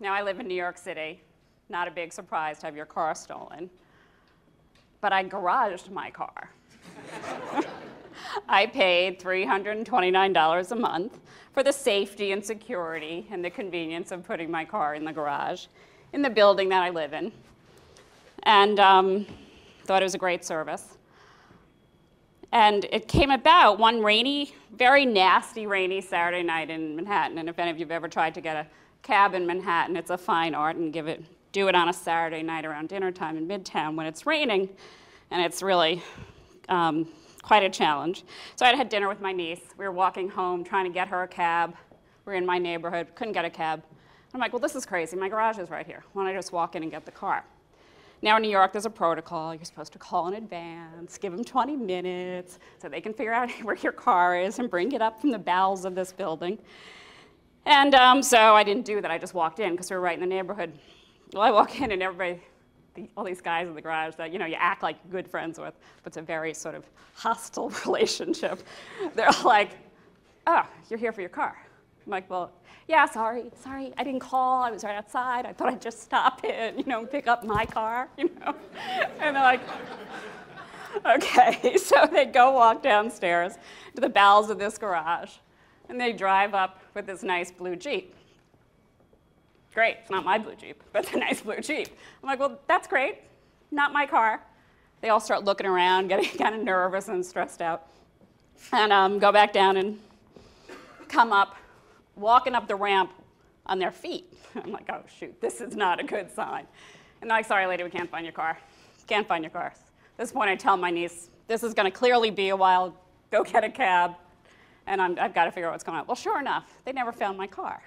Now, I live in New York City. Not a big surprise to have your car stolen. But I garaged my car. I paid $329 a month for the safety and security and the convenience of putting my car in the garage in the building that I live in. And thought it was a great service. And it came about one rainy, very nasty rainy Saturday night in Manhattan. And if any of you have ever tried to get a cab in Manhattan, it's a fine art, and do it on a Saturday night around dinner time in Midtown when it's raining, and it's really quite a challenge. So I had dinner with my niece. We were walking home trying to get her a cab. We were in my neighborhood, couldn't get a cab. I'm like, well, this is crazy. My garage is right here. Why don't I just walk in and get the car? Now in New York, there's a protocol. You're supposed to call in advance, give them 20 minutes so they can figure out where your car is and bring it up from the bowels of this building. And so I didn't do that. I just walked in because we were right in the neighborhood. Well, I walk in and everybody, all these guys in the garage that you act like you're good friends with, but it's a very sort of hostile relationship. They're like, oh, you're here for your car. I'm like, well, yeah, sorry, I didn't call. I was right outside. I thought I'd just stop in, pick up my car, And they're like, okay. So they go walk downstairs to the bowels of this garage, and they drive up with this nice blue Jeep. Great, it's not my blue Jeep, but it's a nice blue Jeep. I'm like, well, that's great, not my car. They all start looking around, getting kind of nervous and stressed out, and go back down and come up, walking up the ramp on their feet. I'm like, oh, shoot, this is not a good sign. And they're like, sorry, lady, we can't find your car. Can't find your car. At this point, I tell my niece, this is going to clearly be a while. Go get a cab, and I've got to figure out what's going on. Well, sure enough, they never found my car.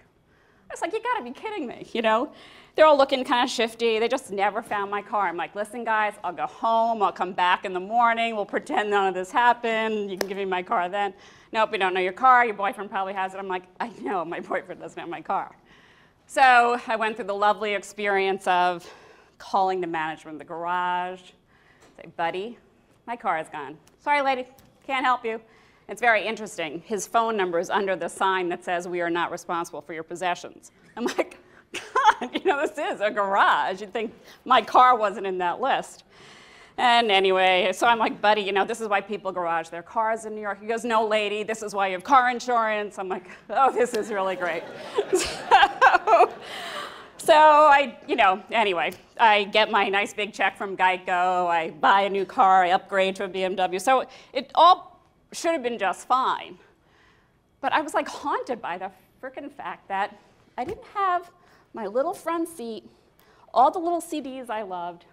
I was like, you got to be kidding me, They're all looking kind of shifty. They just never found my car. I'm like, listen, guys, I'll go home. I'll come back in the morning. We'll pretend none of this happened. You can give me my car then. Nope, we don't know your car. Your boyfriend probably has it. I'm like, I know my boyfriend doesn't have my car. So I went through the lovely experience of calling the management of the garage. Say, buddy, my car is gone. Sorry, lady, can't help you. It's very interesting. His phone number is under the sign that says, we are not responsible for your possessions. I'm like, God, this is a garage. You'd think my car wasn't in that list. And anyway, so I'm like, buddy, this is why people garage their cars in New York. He goes, no, lady, this is why you have car insurance. I'm like, oh, this is really great. So anyway, I get my nice big check from Geico. I buy a new car. I upgrade to a BMW. So it all should have been just fine. But I was like haunted by the frickin' fact that I didn't have my little front seat, all the little CDs I loved,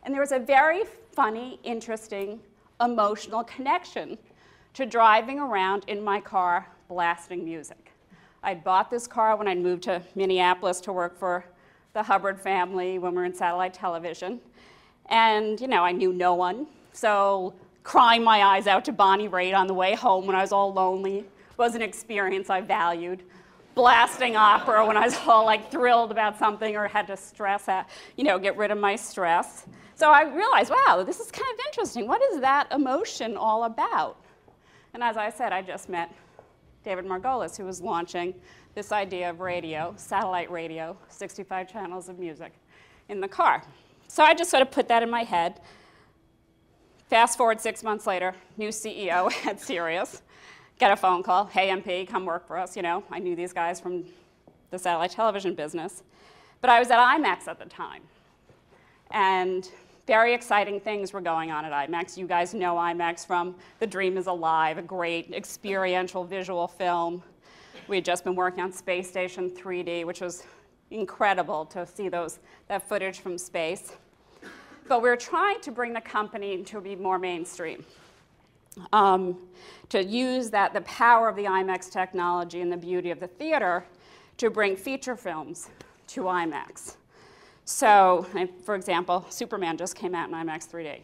and there was a very funny, interesting, emotional connection to driving around in my car blasting music. I bought this car when I moved to Minneapolis to work for the Hubbard family when we were in satellite television. And I knew no one, so crying my eyes out to Bonnie Raitt on the way home when I was all lonely was an experience I valued. Blasting opera when I was all like thrilled about something or had to stress out, get rid of my stress. So I realized, wow, this is kind of interesting. What is that emotion all about? And as I said, I just met David Margolis, who was launching this idea of radio, satellite radio, 65 channels of music in the car. So I just sort of put that in my head. Fast forward 6 months later, new CEO at Sirius. Get a phone call, hey MP, come work for us. I knew these guys from the satellite television business. But I was at IMAX at the time. And very exciting things were going on at IMAX. You guys know IMAX from The Dream is Alive, a great experiential visual film. We had just been working on Space Station 3D, which was incredible to see that footage from space. But we were trying to bring the company to be more mainstream. To use the power of the IMAX technology and the beauty of the theater to bring feature films to IMAX. So, for example, Superman just came out in IMAX 3D.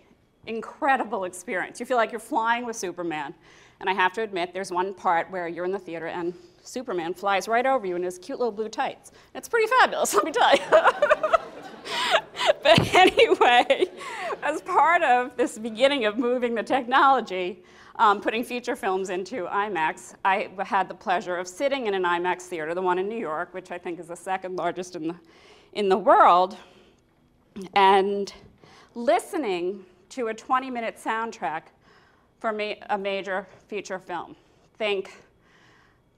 Incredible experience. You feel like you're flying with Superman. And I have to admit, there's one part where you're in the theater and Superman flies right over you in his cute little blue tights. It's pretty fabulous, let me tell you. But anyway, as part of this beginning of moving the technology, putting feature films into IMAX, I had the pleasure of sitting in an IMAX theater, the one in New York, which I think is the second largest in the world, and listening to a 20-minute soundtrack for a major feature film. Think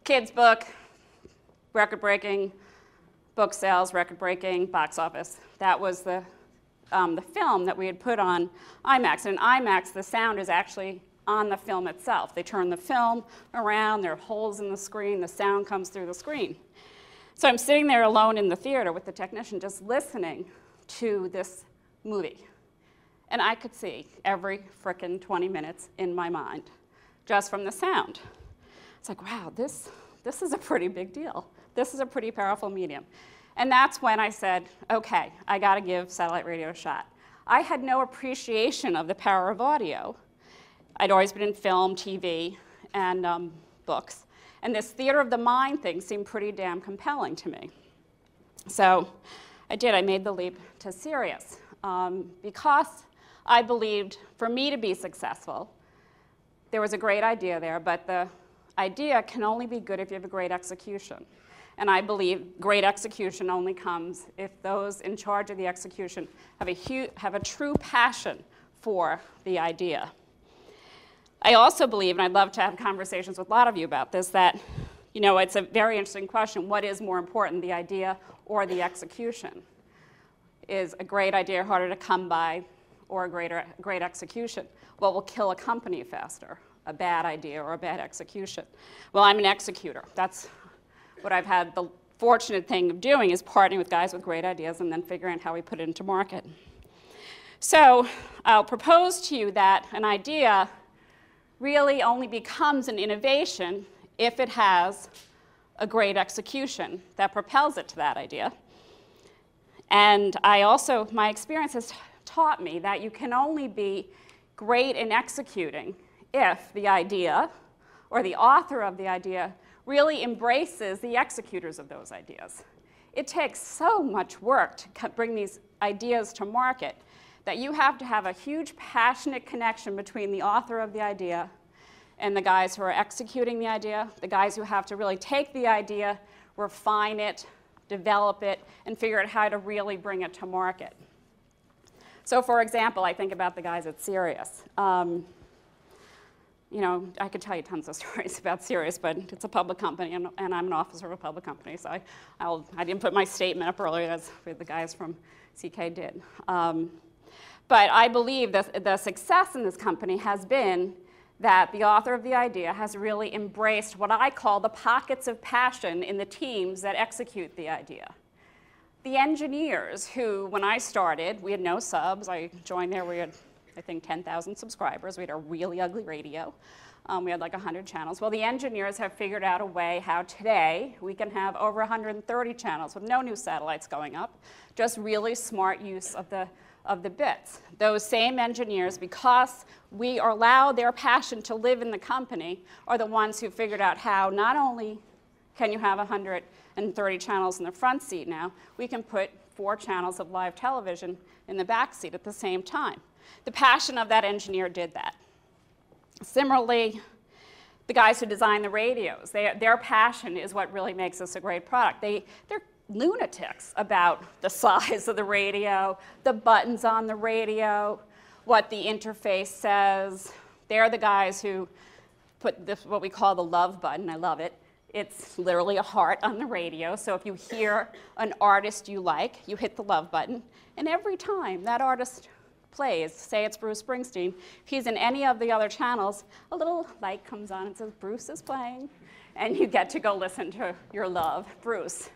kids' book, record-breaking book sales, record-breaking box office. That was the film that we had put on IMAX. And in IMAX, the sound is actually on the film itself. They turn the film around, there are holes in the screen, the sound comes through the screen. So I'm sitting there alone in the theater with the technician just listening to this movie. And I could see every frickin' 20 minutes in my mind just from the sound. It's like, wow, this is a pretty big deal. This is a pretty powerful medium. And that's when I said, okay, I got to give satellite radio a shot. I had no appreciation of the power of audio. I'd always been in film, TV, and books. And this theater of the mind thing seemed pretty damn compelling to me. So I did. I made the leap to Sirius because I believed for me to be successful, there was a great idea there, but the idea can only be good if you have a great execution. And I believe great execution only comes if those in charge of the execution have a true passion for the idea. I also believe, and I'd love to have conversations with a lot of you about this, that it's a very interesting question. What is more important, the idea or the execution? Is a great idea harder to come by or a great execution? What will kill a company faster, a bad idea or a bad execution? Well, I'm an executor. That's what I've had the fortunate thing of doing, is partnering with guys with great ideas and then figuring out how we put it into market. So I'll propose to you that an idea really only becomes an innovation if it has a great execution that propels it to that idea. And my experience has taught me that you can only be great in executing if the idea or the author of the idea really embraces the executors of those ideas. It takes so much work to bring these ideas to market that you have to have a huge passionate connection between the author of the idea and the guys who are executing the idea, the guys who have to really take the idea, refine it, develop it, and figure out how to really bring it to market. So for example, I think about the guys at Sirius. I could tell you tons of stories about Sirius, but it's a public company, and I'm an officer of a public company, so I didn't put my statement up earlier, as the guys from CK did. But I believe that the success in this company has been that the author of the idea has really embraced what I call the pockets of passion in the teams that execute the idea. The engineers who, when I started, we had no subs. I joined there, we had, I think, 10,000 subscribers. We had a really ugly radio. We had like 100 channels. Well, the engineers have figured out a way how today we can have over 130 channels with no new satellites going up, just really smart use of the bits. Those same engineers, because we allow their passion to live in the company, are the ones who figured out how not only can you have 130 channels in the front seat now, we can put 4 channels of live television in the back seat at the same time. The passion of that engineer did that. Similarly, the guys who design the radios, their passion is what really makes this a great product. They're lunatics about the size of the radio, the buttons on the radio, what the interface says. They're the guys who put this, what we call the love button. I love it. It's literally a heart on the radio. So if you hear an artist you like, you hit the love button. And every time that artist plays, say it's Bruce Springsteen, if he's in any of the other channels, a little light comes on and says, Bruce is playing. And you get to go listen to your love, Bruce.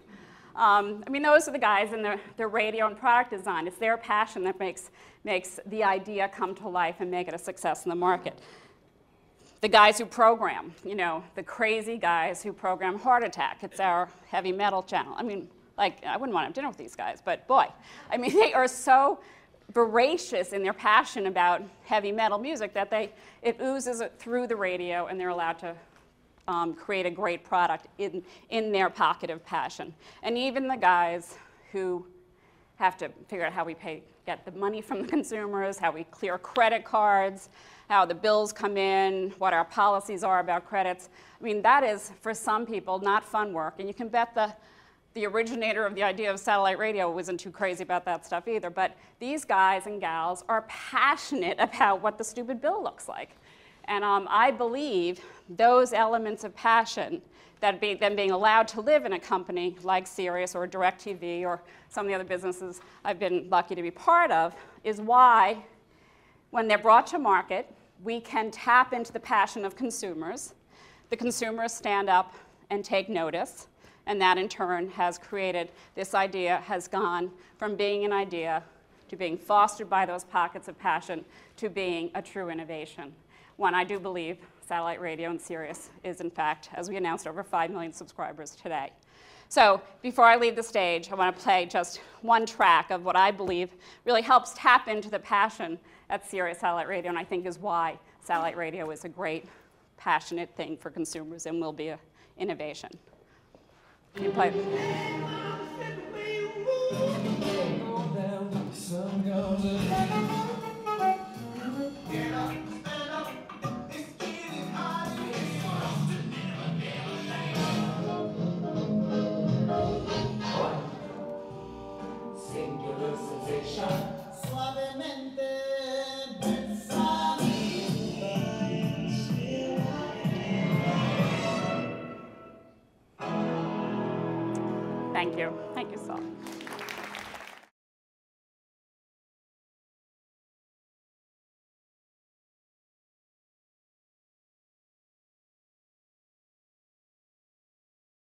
Those are the guys in the radio and product design. It's their passion that makes the idea come to life and make it a success in the market. The guys who program, the crazy guys who program Heart Attack. It's our heavy metal channel. I wouldn't want to have dinner with these guys, but boy. They are so voracious in their passion about heavy metal music that it oozes through the radio, and they're allowed to create a great product in their pocket of passion. And even the guys who have to figure out how we get the money from the consumers, how we clear credit cards, how the bills come in, what our policies are about credits. I mean, that is, for some people, not fun work. And you can bet the originator of the idea of satellite radio wasn't too crazy about that stuff either. But these guys and gals are passionate about what the stupid bill looks like. And I believe those elements of passion, them being allowed to live in a company like Sirius or DirecTV or some of the other businesses I've been lucky to be part of, is why, when they're brought to market, we can tap into the passion of consumers. The consumers stand up and take notice, and that in turn has created, this idea has gone from being an idea to being fostered by those pockets of passion to being a true innovation. One, I do believe satellite radio and Sirius is, in fact, as we announced, over 5 million subscribers today. So before I leave the stage, I want to play just one track of what I believe really helps tap into the passion at Sirius Satellite Radio, and I think is why satellite radio is a great, passionate thing for consumers and will be an innovation. Can you play? Thank you. Thank you, Saul.